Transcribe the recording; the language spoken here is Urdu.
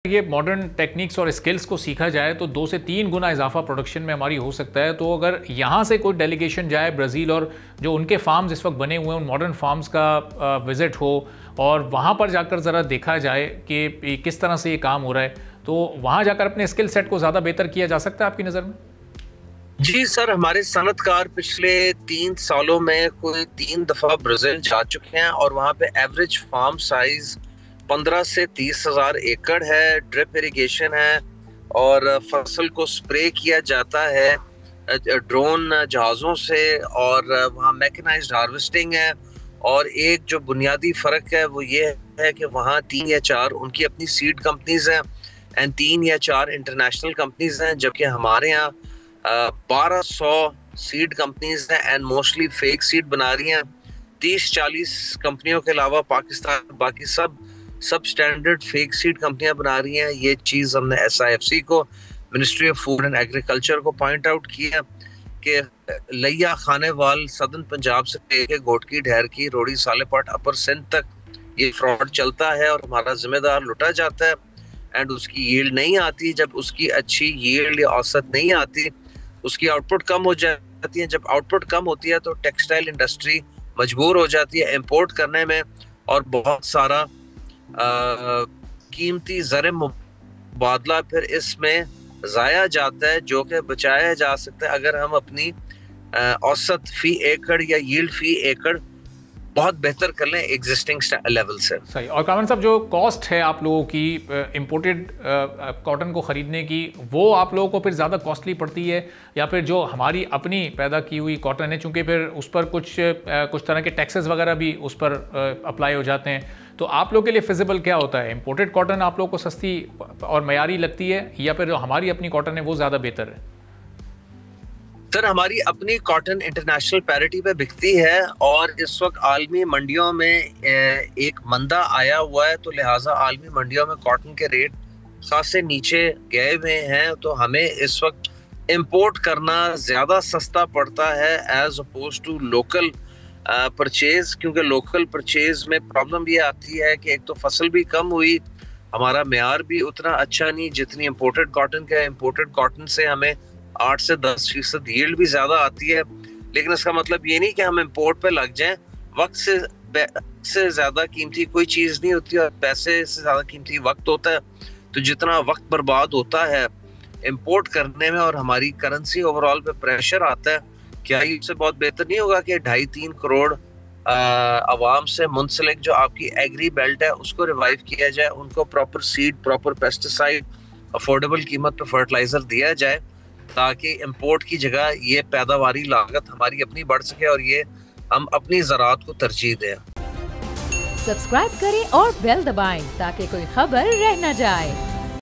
یہ ماڈرن ٹیکنیکس اور اسکلز کو سیکھا جائے تو 2 سے 3 گنا اضافہ پروڈکشن میں ہماری ہو سکتا ہے. تو اگر یہاں سے کوئی ڈیلیگیشن جائے برازیل اور جو ان کے فارمز اس وقت بنے ہوئے ہیں ان ماڈرن فارمز کا وزٹ ہو اور وہاں پر جا کر ذرا دیکھا جائے کہ کس طرح سے یہ کام ہو رہا ہے, تو وہاں جا کر اپنے اسکل سیٹ کو زیادہ بہتر کیا جا سکتا ہے آپ کی نظر میں؟ جی سر, ہمارے صنعت کار پچھلے 3 سالوں میں کوئی 3 دفعہ برازیل جا چکے ہیں اور وہاں پہ ایوریج فارم سائز 15 سے 30 ہزار ایکڑ ہے. ڈرپ اریگیشن ہے اور فصل کو سپرے کیا جاتا ہے ڈرون جہازوں سے, اور وہاں میکنائزڈ ہارویسٹنگ ہے. اور ایک جو بنیادی فرق ہے وہ یہ ہے کہ وہاں 3 یا 4 ان کی اپنی سیڈ کمپنیز ہیں اینڈ 3 یا 4 انٹرنیشنل کمپنیز ہیں, جبکہ ہمارے یہاں 1200 سیڈ کمپنیز ہیں اینڈ موسٹلی فیک سیڈ بنا رہی ہیں. 30-40 کمپنیوں کے علاوہ پاکستان باقی سب سٹینڈرڈ فیک سیڈ کمپنیاں بنا رہی ہیں. یہ چیز ہم نے SIFC کو, ministry of food and agriculture کو پوائنٹ آؤٹ کیا کہ لیا خانے وال سدن پنجاب سے لے کے گھوٹکی ڈھیر کی روڑی سالے پاٹ اپر سندھ تک یہ فراڈ چلتا ہے اور ہمارا ذمہ دار لٹا جاتا ہے اینڈ اس کی ییلڈ نہیں آتی. جب اس کی اچھی ییلڈ یا اوسط نہیں آتی, اس کی آؤٹ پٹ کم ہو جاتی ہے. جب آؤٹ پٹ کم ہوتی ہے تو ٹیکسٹائل انڈسٹری مجبور ہو جاتی ہے امپورٹ کرنے میں, اور بہت سارا قیمتی زر مبادلہ پھر اس میں ضائع جاتا ہے جو کہ بچایا جا سکتا ہے اگر ہم اپنی اوسط فی ایکڑ یا ییلڈ فی ایکڑ بہت بہتر کر لیں ایگزسٹنگ لیول سے. صحیح. اور کامران صاحب, جو کاسٹ ہے آپ لوگوں کی امپورٹڈ کاٹن کو خریدنے کی, وہ آپ لوگوں کو پھر زیادہ کاسٹلی پڑتی ہے یا پھر جو ہماری اپنی پیدا کی ہوئی کاٹن ہے, چونکہ پھر اس پر کچھ طرح کے ٹیکسز وغیرہ بھی اس پر اپلائی ہو جاتے ہیں, تو آپ لوگوں کے لیے فیزیبل کیا ہوتا ہے؟ امپورٹڈ کاٹن آپ لوگوں کو سستی اور معیاری لگتی ہے یا پھر جو ہماری اپنی کاٹن ہے وہ زیادہ بہتر ہے؟ سر, ہماری اپنی کاٹن انٹرنیشنل پیرٹی پہ بکتی ہے اور اس وقت عالمی منڈیوں میں ایک مندہ آیا ہوا ہے, تو لہٰذا عالمی منڈیوں میں کاٹن کے ریٹ خاصے نیچے گئے ہوئے ہیں, تو ہمیں اس وقت امپورٹ کرنا زیادہ سستا پڑتا ہے as opposed to local purchase, کیونکہ لوکل پرچیز میں پرابلم یہ آتی ہے کہ ایک تو فصل بھی کم ہوئی, ہمارا معیار بھی اتنا اچھا نہیں جتنی امپورٹڈ کاٹن کا ہے. امپورٹڈ کاٹن سے ہمیں 8 سے 10% ییلڈ بھی زیادہ آتی ہے, لیکن اس کا مطلب یہ نہیں کہ ہم امپورٹ پہ لگ جائیں. وقت سے زیادہ قیمتی کوئی چیز نہیں ہوتی اور پیسے سے زیادہ قیمتی وقت ہوتا ہے, تو جتنا وقت برباد ہوتا ہے امپورٹ کرنے میں اور ہماری کرنسی اوورال پہ پریشر آتا ہے, کیا اس سے بہت بہتر نہیں ہوگا کہ 2.5-3 کروڑ عوام سے منسلک جو آپ کی ایگری بیلٹ ہے اس کو ریوائیو کیا جائے, ان کو proper seed, proper pesticide, affordable قیمت پہ فرٹیلائزر دیا جائے تاکہ امپورٹ کی جگہ یہ پیداواری لاگت ہماری اپنی بڑھ سکے اور یہ ہم اپنی زراعت کو ترجیح دیں. سبسکرائب کریں اور بیل دبائیں تاکہ کوئی خبر رہ نہ جائے.